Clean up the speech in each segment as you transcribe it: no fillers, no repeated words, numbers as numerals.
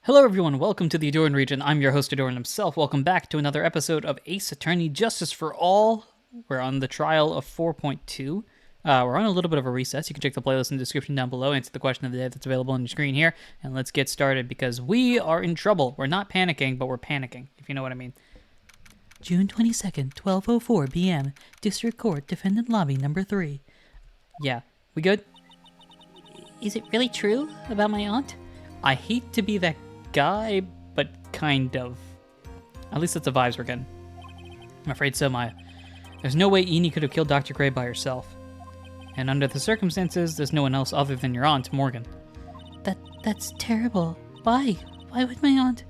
Hello everyone, welcome to the Ahdurin region. I'm your host Ahdurin himself. Welcome back to another episode of Ace Attorney Justice for All. We're on the trial of 4.2. We're on a little bit of a recess. You can check the playlist in the description down below, answer the question of the day that's available on your screen here, and let's get started because we are in trouble. We're not panicking, but we're panicking, if you know what I mean. June 22nd, 12:04 p.m. District Court, Defendant Lobby Number 3. Yeah, we good? Is it really true about my aunt? I hate to be that guy, but kind of. At least that's the vibes we're getting. I'm afraid so, Maya. There's no way Eni could have killed Dr. Gray by herself. And under the circumstances, there's no one else other than your aunt, Morgan. That's terrible. Why? Why would my aunt?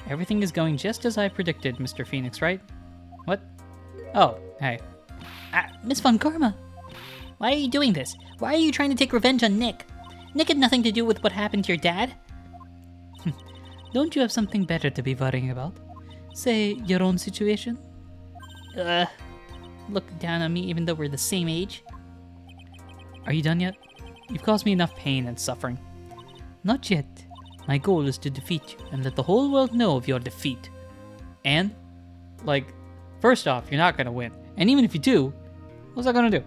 Everything is going just as I predicted, Mr. Phoenix, right? What? Oh, hey. Miss Von Karma. Why are you doing this? Why are you trying to take revenge on Nick? Nick had nothing to do with what happened to your dad. Don't you have something better to be worrying about? Say, your own situation? Look down on me even though we're the same age. Are you done yet? You've caused me enough pain and suffering. Not yet. My goal is to defeat you and let the whole world know of your defeat. And? Like, first off, you're not gonna win. And even if you do, what's that gonna do?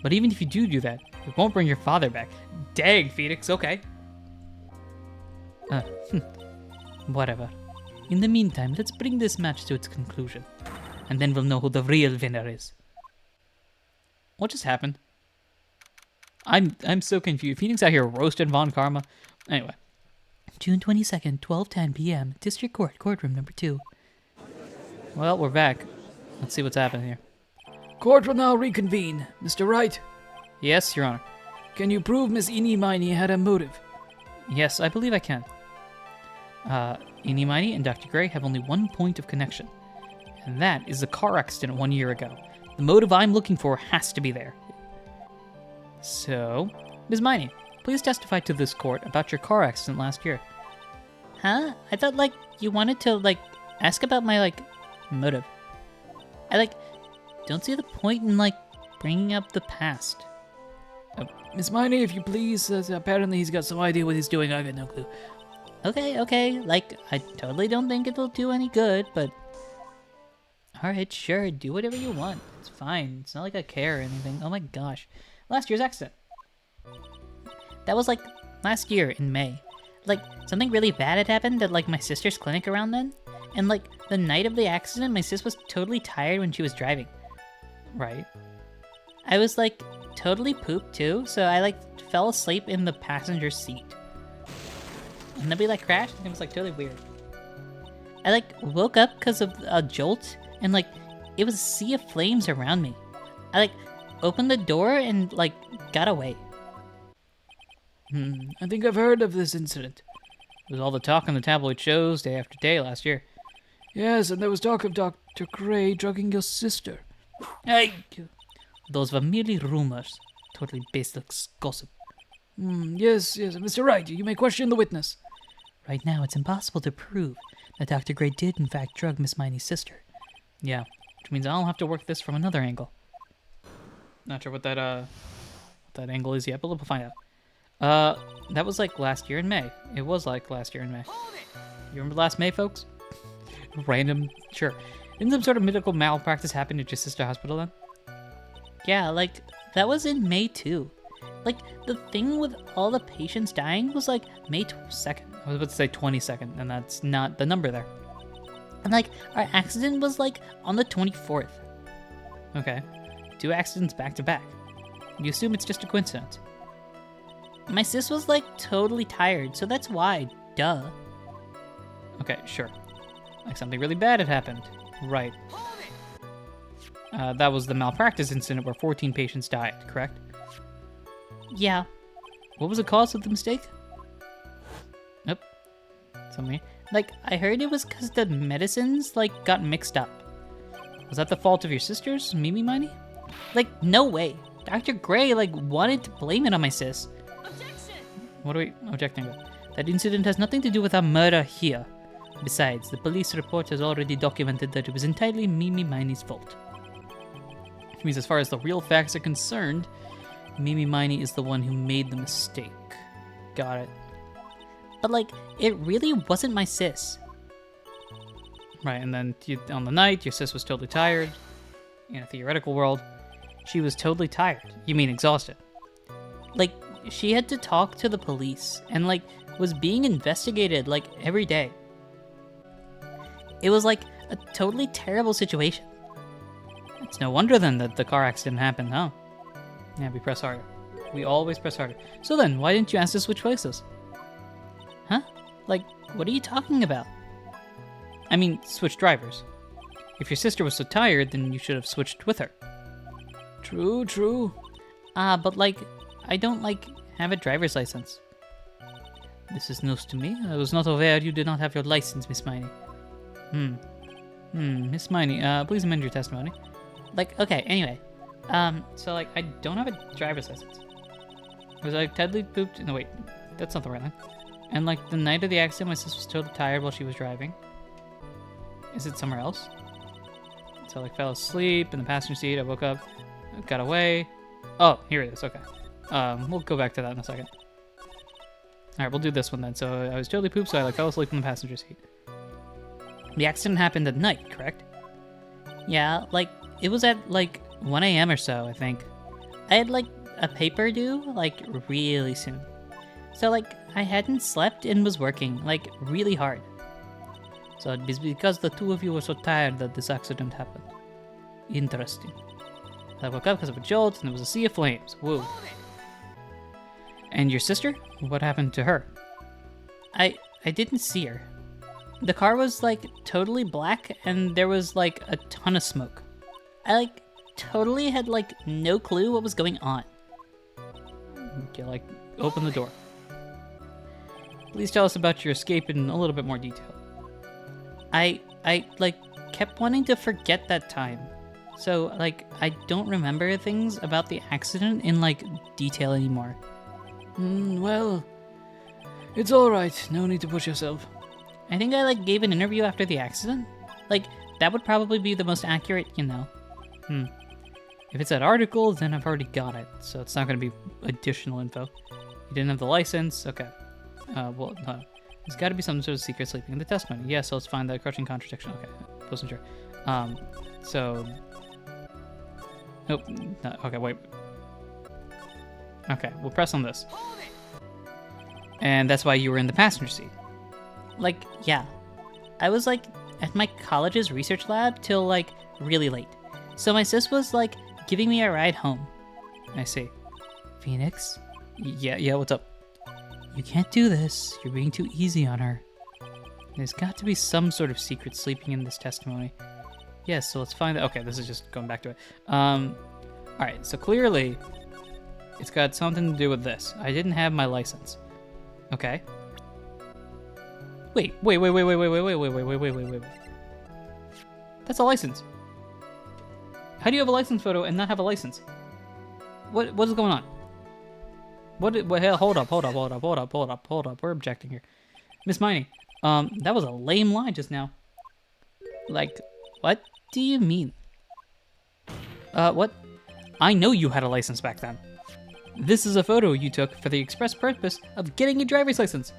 But even if you do that, it won't bring your father back. Dang, Phoenix, okay. Whatever. In the meantime, let's bring this match to its conclusion. And then we'll know who the real winner is. What just happened? I'm so confused. Phoenix out here roasting Von Karma. Anyway. June 22nd, 12:10 p.m. District Court, Courtroom Number 2. Well, we're back. Let's see what's happening here. Court will now reconvene. Mr. Wright, Yes, Your Honor. can you prove Miss Eni Miney had a motive? Yes, I believe I can. Eni Miney and Dr. Gray have only one point of connection. And that is the car accident 1 year ago. The motive I'm looking for has to be there. So, Ms. Miney, please testify to this court about your car accident last year. Huh? I thought, you wanted to, ask about my, motive. I, don't see the point in, bringing up the past. Miss Miney, if you please, apparently he's got some idea what he's doing, I got no clue. Okay. I totally don't think it'll do any good, but... Alright, sure, do whatever you want. It's fine. It's not like I care or anything. Oh my gosh. Last year's accident. That was, last year in May. Something really bad had happened at, my sister's clinic around then. And, the night of the accident, my sis was totally tired when she was driving. Right. I was, totally pooped, too, so I, fell asleep in the passenger seat. And then we, crashed, and it was, totally weird. I, woke up because of a jolt, and, it was a sea of flames around me. I, opened the door and, got away. I think I've heard of this incident. It was all the talk on the tabloid shows day after day last year. Yes, and there was talk of Dr. Gray drugging your sister. Those were merely rumors. Totally baseless gossip. Yes, Mr. Wright, you may question the witness. Right now, it's impossible to prove that Dr. Gray did, in fact, drug Miss Miney's sister. Yeah, which means I'll have to work this from another angle. Not sure what that angle is yet, but we'll find out. That was last year in May. It was last year in May. You remember last May, folks? Random, sure. Didn't some sort of medical malpractice happen at your sister hospital then? Yeah, that was in May too. The thing with all the patients dying was May 2nd. I was about to say 22nd, and that's not the number there. And our accident was on the 24th. Okay. 2 accidents back to back. You assume it's just a coincidence. My sis was totally tired, so that's why. Duh. Okay, sure. Something really bad had happened. Right. That was the malpractice incident where 14 patients died, correct? Yeah. What was the cause of the mistake? Nope. Something. I heard it was because the medicines, got mixed up. Was that the fault of your sisters, Mimi Miney? No way. Dr. Gray, wanted to blame it on my sis. Objection! What are we objecting to? That incident has nothing to do with our murder here. Besides, the police report has already documented that it was entirely Mimi Miney's fault. Which means as far as the real facts are concerned, Mimi Miney is the one who made the mistake. Got it. but like, it really wasn't my sis. Right, and then on the night, your sis was totally tired. In a theoretical world, she was totally tired. You mean exhausted. Like, she had to talk to the police and like was being investigated like every day. It was like a totally terrible situation. It's no wonder then that the car accident happened, huh? Yeah, we press harder. We always press harder. So then, why didn't you ask to switch places? Huh? Like, what are you talking about? I mean, switch drivers. If your sister was so tired, then you should have switched with her. True, true. But like, I don't like have a driver's license. This is news to me. I was not aware you did not have your license, Miss Miney. Miss Miney, please amend your testimony. Like, okay, anyway. So like, I don't have a driver's license. Was I totally pooped? No, wait, that's not the right line. And like, the night of the accident, my sister was totally tired while she was driving. Is it somewhere else? So I like fell asleep in the passenger seat. I woke up, got away. Oh, here it is. Okay. We'll go back to that in a second. All right, we'll do this one then. So I was totally pooped, so I like fell asleep in the passenger seat. The accident happened at night, correct? Yeah, like, it was at like 1 a.m. or so, I think. I had like a paper due like really soon. So like, I hadn't slept and was working like really hard. So it was because the two of you were so tired that this accident happened. Interesting. I woke up because of a jolt, and there was a sea of flames. Whoa. And your sister? What happened to her? I didn't see her. The car was like totally black and there was like a ton of smoke. I like totally had like no clue what was going on. Okay, like, open the door. Please tell us about your escape in a little bit more detail. I like kept wanting to forget that time. So like I don't remember things about the accident in like detail anymore. Well, it's alright. No need to push yourself. I think I like gave an interview after the accident. Like that would probably be the most accurate, you know. If it's that article, then I've already got it, so it's not going to be additional info. You didn't have the license? Okay. Well, no. There's got to be some sort of secret sleeping in the testimony. Yeah, so let's find that crushing contradiction. Okay, wasn't sure. So... Nope. No, okay, wait. Okay, we'll press on this. And that's why you were in the passenger seat. Like, yeah. I was like at my college's research lab till like really late. So my sis was like giving me a ride home. I see. Phoenix? Yeah, what's up? You can't do this. You're being too easy on her. There's got to be some sort of secret sleeping in this testimony. Yes, so let's find that. Okay, this is just going back to it. Alright, so clearly it's got something to do with this. I didn't have my license. Okay. Wait. That's a license. How do you have a license photo and not have a license? What is going on? Hold up. We're objecting here. Miss Miney, that was a lame lie just now. Like, what do you mean? What? I know you had a license back then. This is a photo you took for the express purpose of getting a driver's license.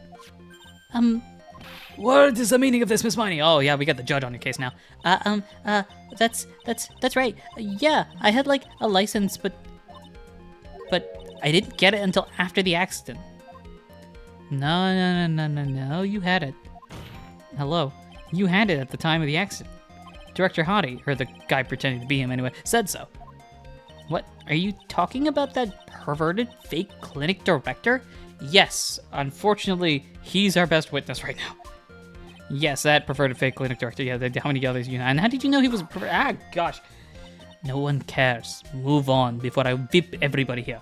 What is the meaning of this, Miss Miney? Oh yeah, we got the judge on your case now. That's right. Yeah, I had like a license, but I didn't get it until after the accident. No, you had it. Hello, you had it at the time of the accident. Director Hottie, or the guy pretending to be him anyway, said so. What, are you talking about that perverted fake clinic director? Yes, unfortunately, he's our best witness right now. Yes, that perverted fake clinic director. Yeah, how many others you know? And how did you know he was gosh. No one cares. Move on before I whip everybody here.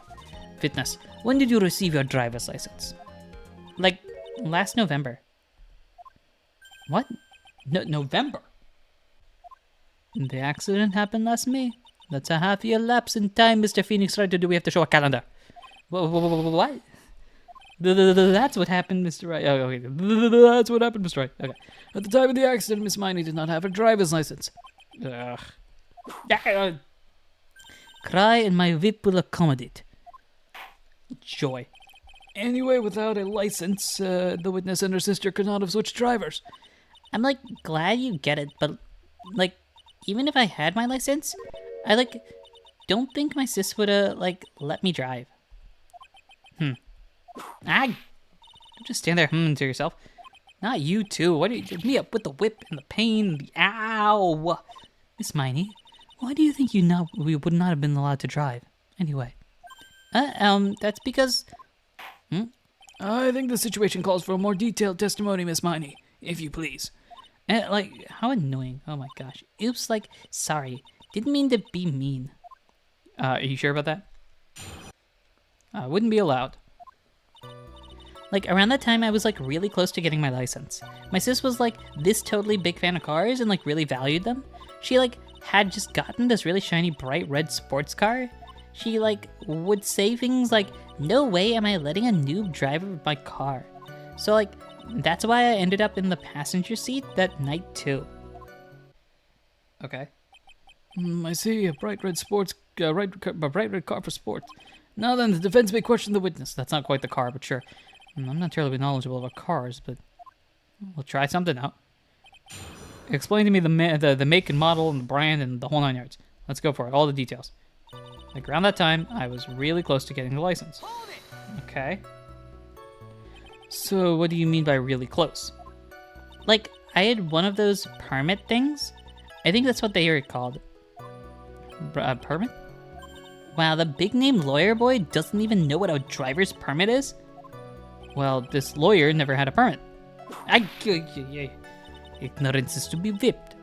Fitness, when did you receive your driver's license? Like, last November. What? November? The accident happened last May. That's a half-year lapse in time, Mr. Phoenix tried to do. We have to show a calendar. What? That's what happened, Mr. Wright. Oh, okay. That's what happened, Mr. Wright. Okay. At the time of the accident, Miss Miney did not have her driver's license. Ugh. Cry and my whip will accommodate. Joy. Anyway, without a license, the witness and her sister could not have switched drivers. I'm like glad you get it, but like even if I had my license, I like don't think my sis would have like let me drive. Don't just stand there to yourself. Not you too. What do you me up with the whip and the pain, the ow? Miss Miney, why do you think we would not have been allowed to drive? Anyway. That's because I think the situation calls for a more detailed testimony, Miss Miney, if you please. like how annoying. Oh my gosh. Oops, like sorry. Didn't mean to be mean. Are you sure about that? Wouldn't be allowed. Like around that time I was like really close to getting my license. My sis was like this totally big fan of cars and like really valued them. She like had just gotten this really shiny bright red sports car. She like would say things like, "No way am I letting a noob drive my car." So like that's why I ended up in the passenger seat that night too. Okay. I see a bright red car for sports. Now then, the defense may question the witness. That's not quite the car, but sure. I'm not terribly knowledgeable about cars, but we'll try something out. Explain to me the make and model and the brand and the whole 9 yards. Let's go for it. All the details. Like around that time, I was really close to getting the license. Okay. So what do you mean by really close? Like I had one of those permit things. I think that's what they are called. Permit? Wow, the big name lawyer boy doesn't even know what a driver's permit is? Well, this lawyer never had a permit. Ignorance is to be whipped.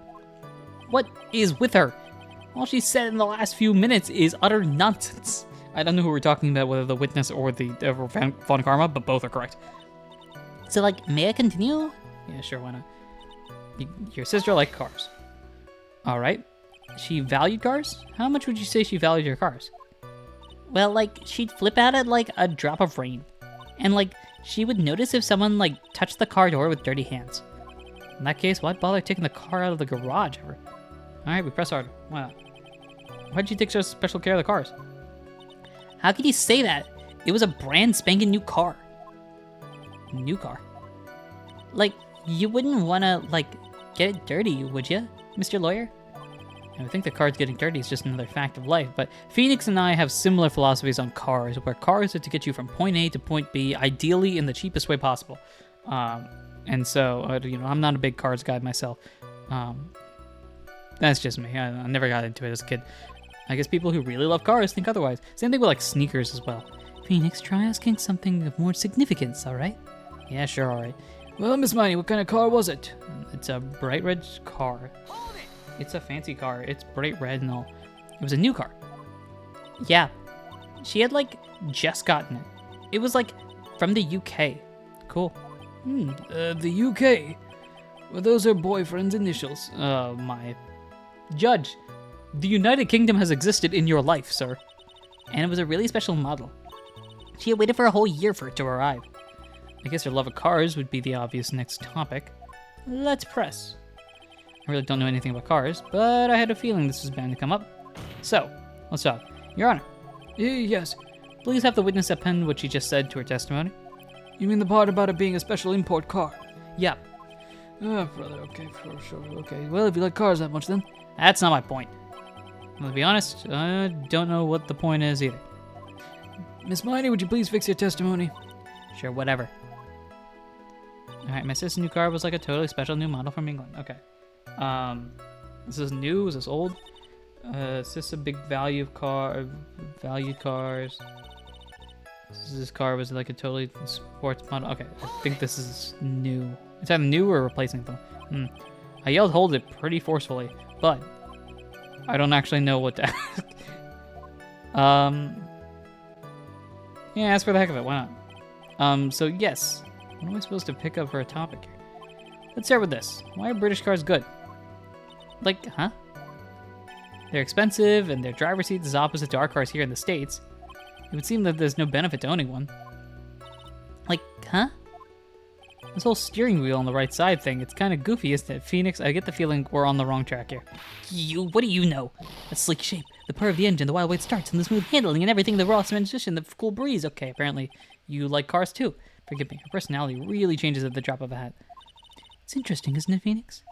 What is with her? All she said in the last few minutes is utter nonsense. I don't know who we're talking about, whether the witness or the Von Karma, but both are correct. So like, may I continue? Yeah, sure, why not? Your sister liked cars. Alright. She valued cars? How much would you say she valued your cars? Well, like, she'd flip out at like a drop of rain. And like, she would notice if someone like touched the car door with dirty hands. In that case, why'd bother taking the car out of the garage ever? Alright, we press hard. Why not? Why'd you take such special care of the cars? How could you say that? It was a brand spanking new car. New car. Like, you wouldn't want to, like, get it dirty, would you, Mr. Lawyer? I think the car's getting dirty is just another fact of life, but Phoenix and I have similar philosophies on cars, where cars are to get you from point A to point B, ideally in the cheapest way possible. And so, I'm not a big cars guy myself. That's just me. I never got into it as a kid. I guess people who really love cars think otherwise. Same thing with like sneakers as well. Phoenix, try asking something of more significance, alright? Yeah, sure, alright. Well, Miss Miney, what kind of car was it? It's a bright red car. It's a fancy car. It's bright red and all. It was a new car. Yeah. She had, like, just gotten it. It was, like, from the UK. Cool. The UK. Well, those are boyfriend's initials. Oh, my. Judge, the United Kingdom has existed in your life, sir. And it was a really special model. She had waited for a whole year for it to arrive. I guess her love of cars would be the obvious next topic. Let's press. I really don't know anything about cars, but I had a feeling this was bound to come up. So, let's talk. Your Honor, Yes. please have the witness append what she just said to her testimony. You mean the part about it being a special import car? Yeah, Ah, brother, okay, for sure, okay. Well, if you like cars that much, then. that's not my point. Well, to be honest, I don't know what the point is either. Miss Miney, would you please fix your testimony? Sure, whatever. Alright, my sister's new car was like a totally special new model from England. Okay. This is new? Is this old? Is this a big valued cars? This car was like a totally sports model. Okay, I think this is new. It's either new or replacing them. I yelled hold it pretty forcefully, but I don't actually know what to ask. Yeah, ask for the heck of it, why not? So yes, what am I supposed to pick up for a topic here? Let's start with this. Why are British cars good? Like, huh? They're expensive, and their driver seat is opposite to our cars here in the States. It would seem that there's no benefit to owning one. Like, huh? This whole steering wheel on the right side thing, it's kind of goofy, isn't it? Phoenix, I get the feeling we're on the wrong track here. What do you know? A sleek shape, the purr of the engine, the wild way it starts, and the smooth handling and everything, the raw transition, the cool breeze. Okay, apparently You like cars too. Forgive me, her personality really changes at the drop of a hat. It's interesting, isn't it, Phoenix?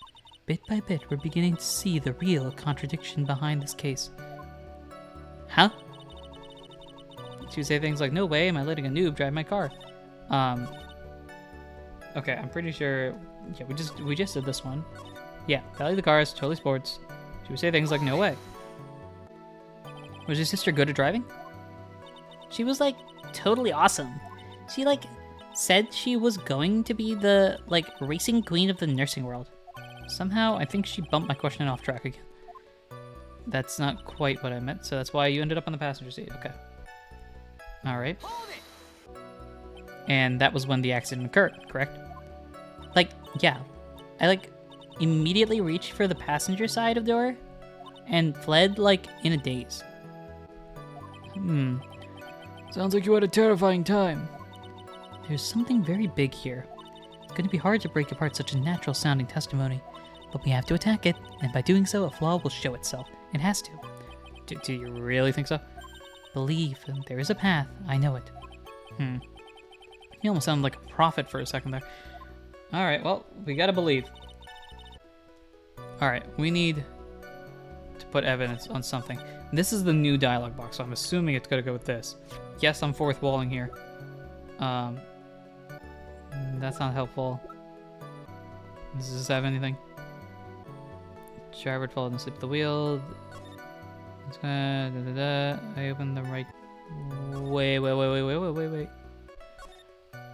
Bit by bit, we're beginning to see the real contradiction behind this case. Huh? She would say things like, no way am I letting a noob drive my car. Okay, I'm pretty sure, yeah, we just did this one. Yeah, value the cars, totally sports. She would say things like, no way. Was your sister good at driving? She was, like, totally awesome. She, like, said she was going to be the, like, racing queen of the nursing world. Somehow, I think she bumped my question off track again. That's not quite what I meant, so that's why you ended up on the passenger seat. Okay. Alright. And that was when the accident occurred, correct? Like, yeah. I, like, immediately reached for the passenger side of the door and fled, like, in a daze. Sounds like you had a terrifying time. There's something very big here. It's going to be hard to break apart such a natural-sounding testimony, but we have to attack it, and by doing so, a flaw will show itself. It has to. Do you really think so? Believe, there is a path. I know it. You almost sounded like a prophet for a second there. Alright, well, we gotta believe. Alright, we need to put evidence on something. This is the new dialogue box, so I'm assuming it's gonna go with this. Yes, I'm fourth walling here. That's not helpful. Does this have anything? Driver followed and slipped the wheel. I opened the right... Wait.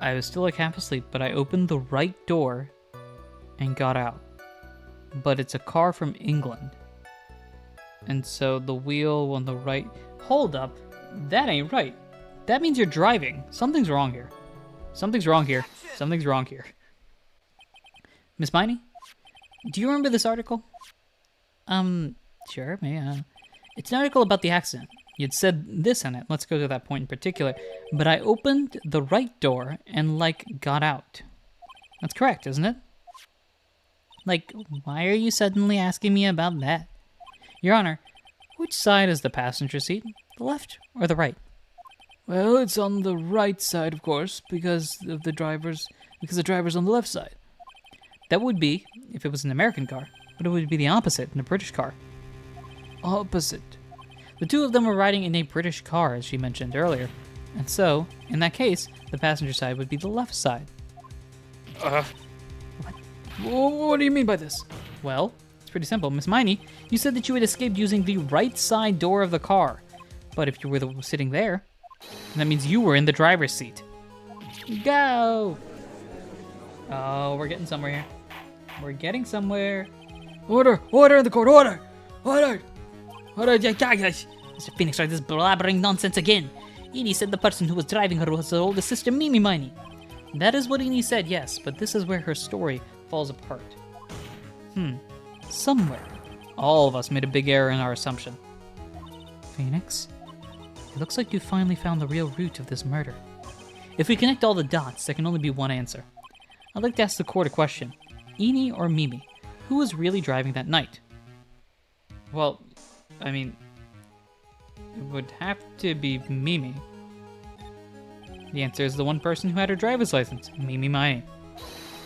I was still like half asleep, but I opened the right door and got out. But it's a car from England. And so the wheel on the right... Hold up. That ain't right. That means you're driving. Something's wrong here. Something's wrong here. Something's wrong here. Miss Miney? Do you remember this article? Sure, yeah. It's an article about the accident. You'd said this in it. Let's go to that point in particular. But I opened the right door and, like, got out. That's correct, isn't it? Like, why are you suddenly asking me about that? Your Honor, which side is the passenger seat? The left or the right? Well, it's on the right side, of course, because the driver's on the left side. That would be if it was an American car, but it would be the opposite in a British car. Opposite. The two of them were riding in a British car, as she mentioned earlier. And so, in that case, the passenger side would be the left side. What do you mean by this? Well, it's pretty simple. Miss Miney, you said that you had escaped using the right side door of the car. But if you were sitting there, that means you were in the driver's seat. Go! Oh, we're getting somewhere here. We're getting somewhere. Order in the court, order! Mr. Phoenix tried this blabbering nonsense again. Edie said the person who was driving her was her older sister, Mimi Miney. That is what Edie said, yes, but this is where her story falls apart. Somewhere. All of us made a big error in our assumption. Phoenix, it looks like you finally found the real root of this murder. If we connect all the dots, there can only be one answer. I'd like to ask the court a question. Edie or Mimi? Who was really driving that night? Well, I mean, it would have to be Mimi. The answer is the one person who had her driver's license, Mimi Miney.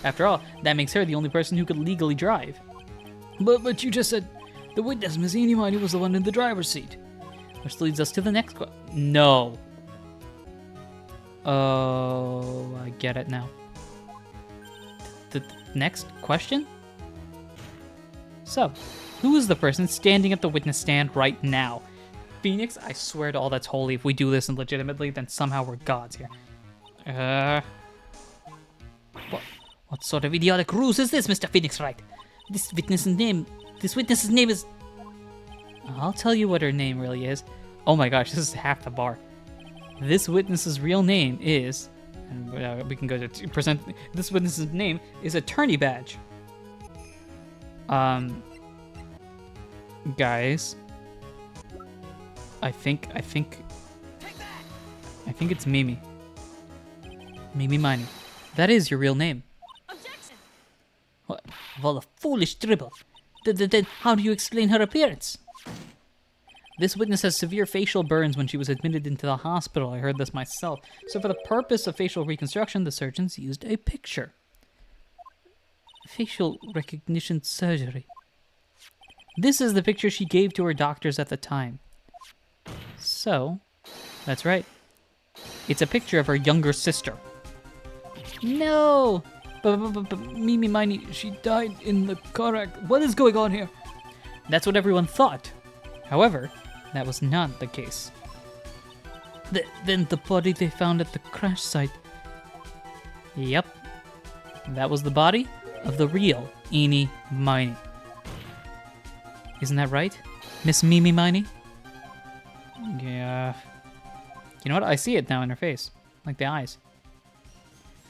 After all, that makes her the only person who could legally drive. But you just said the witness, Miss Edie Miney, was the one in the driver's seat. Which leads us to the next question. No. Oh, I get it now. The next question? So, who is the person standing at the witness stand right now? Phoenix, I swear to all that's holy, if we do this legitimately, then somehow we're gods here. What sort of idiotic ruse is this, Mr. Phoenix Wright? This witness's name is... I'll tell you what her name really is. Oh my gosh, this is half the bar. This witness's real name is... And we can go to 2%. This witness's name is Attorney Badge. Guys, I think it's Mimi. Mimi Miney. That is your real name. Objection! What a foolish dribble. Then how do you explain her appearance? This witness has severe facial burns when she was admitted into the hospital. I heard this myself. So for the purpose of facial reconstruction, the surgeons used a picture. Facial recognition surgery. This is the picture she gave to her doctors at the time. So, that's right. It's a picture of her younger sister. No! But Mimi Miney, she died in the car accident. What is going on here? That's what everyone thought. However, that was not the case. Then the body they found at the crash site. Yep. That was the body of the real Eenie Miney. Isn't that right, Miss Mimi Miney? Yeah. You know what? I see it now in her face. Like the eyes.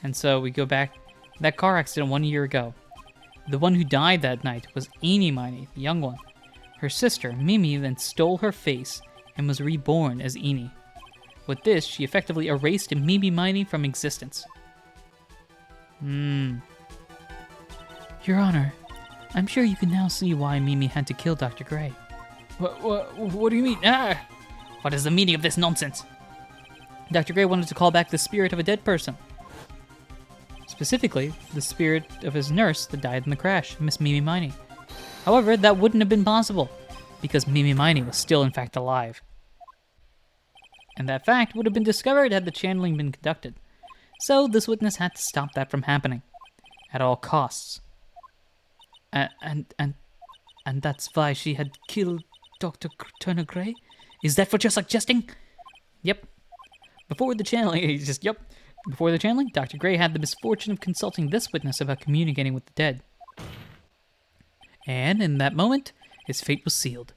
And so we go back. That car accident 1 year ago. The one who died that night was Eenie Miney, the young one. Her sister, Mimi, then stole her face and was reborn as Eenie. With this, she effectively erased Mimi Miney from existence. Your Honor, I'm sure you can now see why Mimi had to kill Dr. Gray. What do you mean? What is the meaning of this nonsense? Dr. Gray wanted to call back the spirit of a dead person. Specifically, the spirit of his nurse that died in the crash, Miss Mimi Miney. However, that wouldn't have been possible, because Mimi Miney was still in fact alive. And that fact would have been discovered had the channeling been conducted. So this witness had to stop that from happening, at all costs. And that's why she had killed Dr. Turner Gray? Is that what you're suggesting? Yep. Before the channeling, Before the channeling, Dr. Gray had the misfortune of consulting this witness about communicating with the dead. And in that moment, his fate was sealed.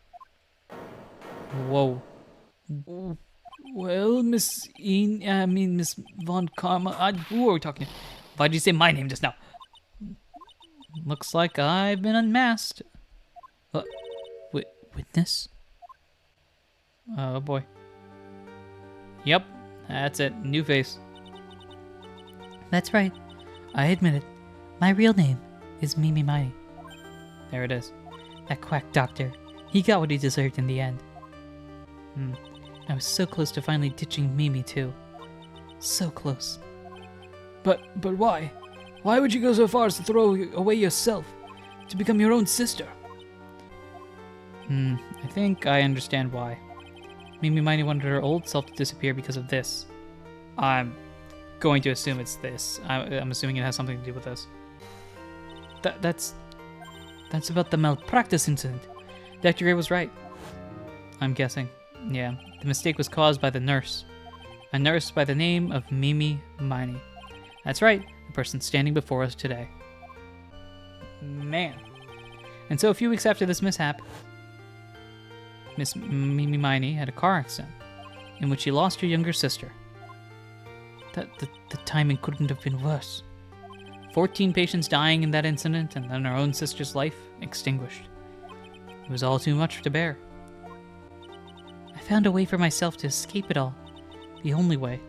Whoa. Well, Miss Von Karma, who are we talking to? Why did you say my name just now? Looks like I've been unmasked. Witness? Oh boy. Yep, that's it. New face. That's right. I admit it. My real name is Mimi Miney. There it is. That quack doctor. He got what he deserved in the end. I was so close to finally ditching Mimi too. So close. But why? Why would you go so far as to throw away yourself? To become your own sister? I think I understand why. Mimi Miney wanted her old self to disappear because of this. I'm going to assume it's this. I'm assuming it has something to do with this. That's about the malpractice incident. Dr. Gray was right. I'm guessing. Yeah, the mistake was caused by the nurse. A nurse by the name of Mimi Miney. That's right, the person standing before us today. Man. And so a few weeks after this mishap, Miss Mimi Miney had a car accident in which she lost her younger sister. The timing couldn't have been worse. 14 patients dying in that incident, and then her own sister's life extinguished. It was all too much to bear. I found a way for myself to escape it all. The only way.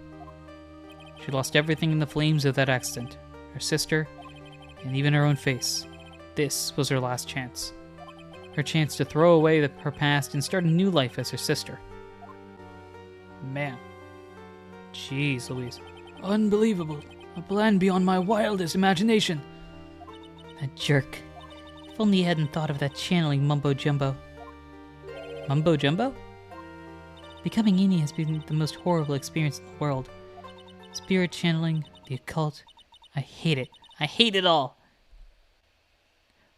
She lost everything in the flames of that accident. Her sister, and even her own face. This was her last chance. Her chance to throw away her past and start a new life as her sister. Man. Jeez Louise. Unbelievable. A plan beyond my wildest imagination. That jerk. If only he hadn't thought of that channeling mumbo-jumbo. Mumbo-jumbo? Becoming Eenie has been the most horrible experience in the world. Spirit channeling, the occult. I hate it. I hate it all.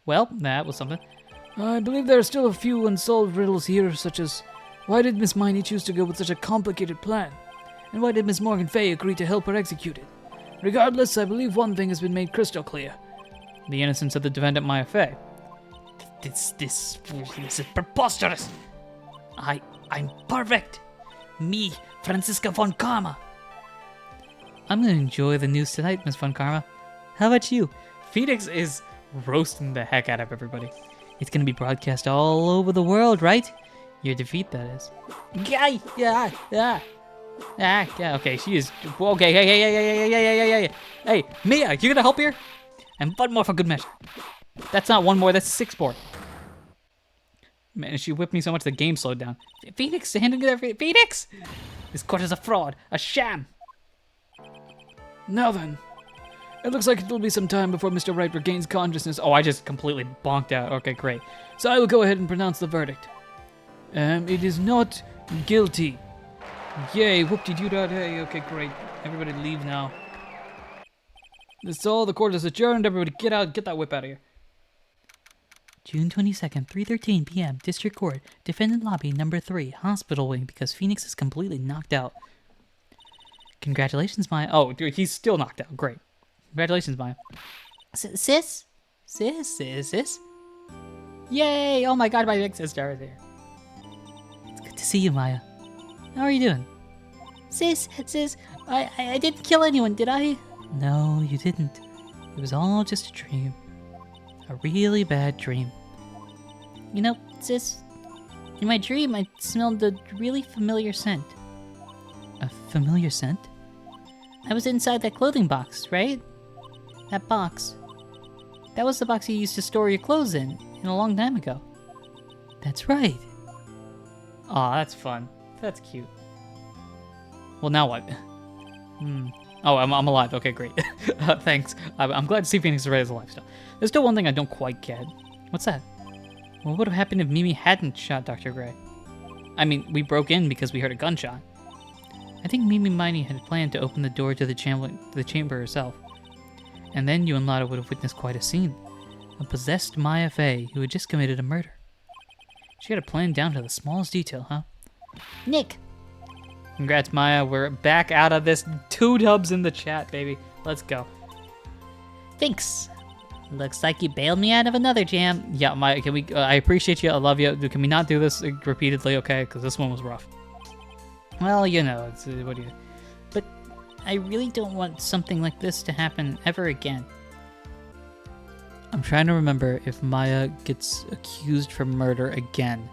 Well, that was something. I believe there are still a few unsolved riddles here, such as why did Miss Miney choose to go with such a complicated plan? And why did Miss Morgan Fay agree to help her execute it? Regardless, I believe one thing has been made crystal clear. The innocence of the defendant Maya Fay. This is preposterous. I'm perfect. Me, Franziska von Karma. I'm gonna enjoy the news tonight, Miss Von Karma. How about you? Phoenix is roasting the heck out of everybody. It's gonna be broadcast all over the world, right? Your defeat, that is. Yeah, okay, she is. Okay, hey. Hey, Mia, you gonna help here? And one more for good measure. That's not one more, that's 6 more. Man, she whipped me so much the game slowed down. Phoenix, standing there. Phoenix! This court is a fraud, a sham. Now then, it looks like it will be some time before Mr. Wright regains consciousness. Oh, I just completely bonked out. Okay, great. So I will go ahead and pronounce the verdict. It is not guilty. Yay, whoop-de-doo-da-day. Okay, great. Everybody leave now. That's all. The court is adjourned. Everybody get out. Get that whip out of here. June 22nd, 3:13 p.m. District Court. Defendant lobby number 3, hospital wing because Phoenix is completely knocked out. Congratulations, Maya. Oh, dude, he's still knocked out. Great. Congratulations, Maya. Sis? Sis? Yay! Oh my god, my big sister is here. It's good to see you, Maya. How are you doing? Sis, I didn't kill anyone, did I? No, you didn't. It was all just a dream. A really bad dream. You know, sis, in my dream I smelled a really familiar scent. A familiar scent? I was inside that clothing box, right? That box. That was the box you used to store your clothes in a long time ago. That's right. Aw, that's fun. That's cute. Well, now what? Oh, I'm alive. Okay, great. Thanks. I'm glad to see Phoenix Ray is alive still. There's still one thing I don't quite get. What's that? What would have happened if Mimi hadn't shot Dr. Gray? I mean, we broke in because we heard a gunshot. I think Mimi Miney had planned to open the door to the chamber herself. And then you and Lotta would have witnessed quite a scene. A possessed Maya Fey who had just committed a murder. She had a plan down to the smallest detail, huh? Nick! Congrats, Maya. We're back out of this. 2 dubs in the chat, baby. Let's go. Thanks. Looks like you bailed me out of another jam. Yeah, Maya, can we... I appreciate you. I love you. Can we not do this repeatedly, okay? Because this one was rough. Well, you know, it's... what do you... But I really don't want something like this to happen ever again. I'm trying to remember if Maya gets accused for murder again.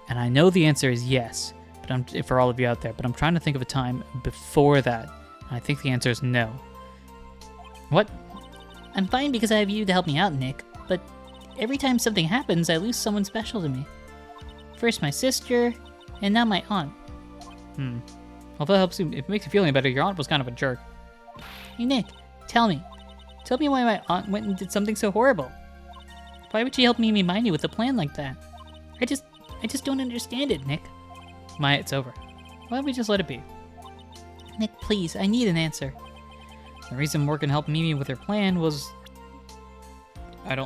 And I know the answer is yes. But for all of you out there, but I'm trying to think of a time before that. And I think the answer is no. What? I'm fine because I have you to help me out, Nick. But every time something happens, I lose someone special to me. First my sister, and now my aunt. Well, if that helps you, if it makes you feel any better, your aunt was kind of a jerk. Hey, Nick, tell me. Tell me why my aunt went and did something so horrible. Why would she help Mimi Miney with a plan like that? I just don't understand it, Nick. Maya, it's over. Why don't we just let it be? Nick, please, I need an answer. The reason Morgan helped Mimi with her plan was... Sorry,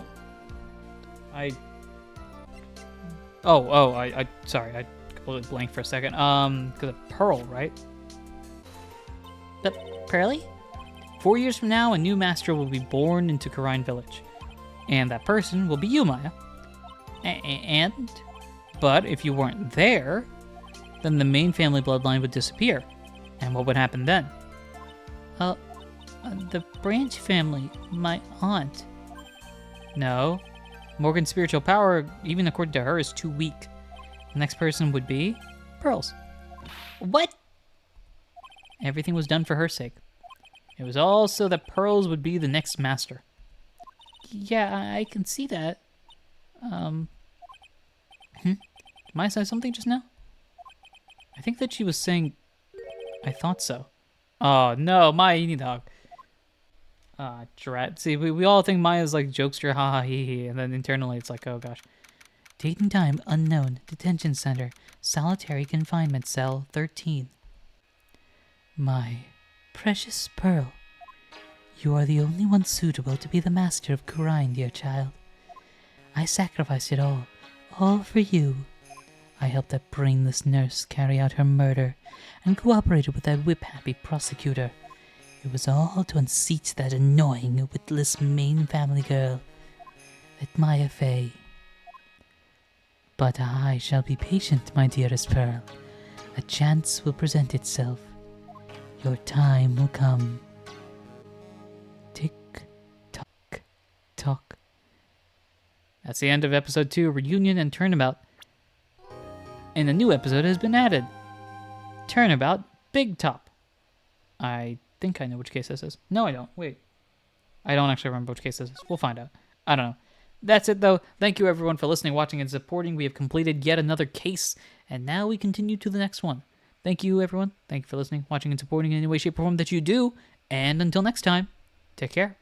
I completely blanked for a second. Because of Pearl, right? But Pearly? 4 years from now, a new master will be born into Karine Village. And that person will be you, Maya. And? But if you weren't there, then the main family bloodline would disappear. And what would happen then? The Branch family, my aunt. No. Morgan's spiritual power, even according to her, is too weak. The next person would be Pearls. What? Everything was done for her sake. It was all so that Pearls would be the next master. Yeah, I can see that. Am I saying something just now? I think that she was saying... I thought so. Oh, no, Maya, you need a hug. Ah, drat. See, we all think Maya's like jokester, haha, hee hee, and then internally it's like, oh gosh. Date and time unknown. Detention center. Solitary confinement cell 13. My precious Pearl, you are the only one suitable to be the master of Karine, dear child. I sacrificed it all for you. I helped that brainless nurse carry out her murder and cooperated with that whip-happy prosecutor. It was all to unseat that annoying, witless main family girl, that Maya Fey. But I shall be patient, my dearest Pearl. A chance will present itself. Your time will come. Tick, tock, tock. That's the end of episode 2, Reunion and Turnabout. And a new episode has been added. Turnabout, Big Top. I think I know which case this is. No, I don't. Wait. I don't actually remember which case this is. We'll find out. I don't know. That's it, though. Thank you, everyone, for listening, watching, and supporting. We have completed yet another case, and now we continue to the next one. Thank you, everyone. Thank you for listening, watching, and supporting in any way, shape, or form that you do. And until next time, take care.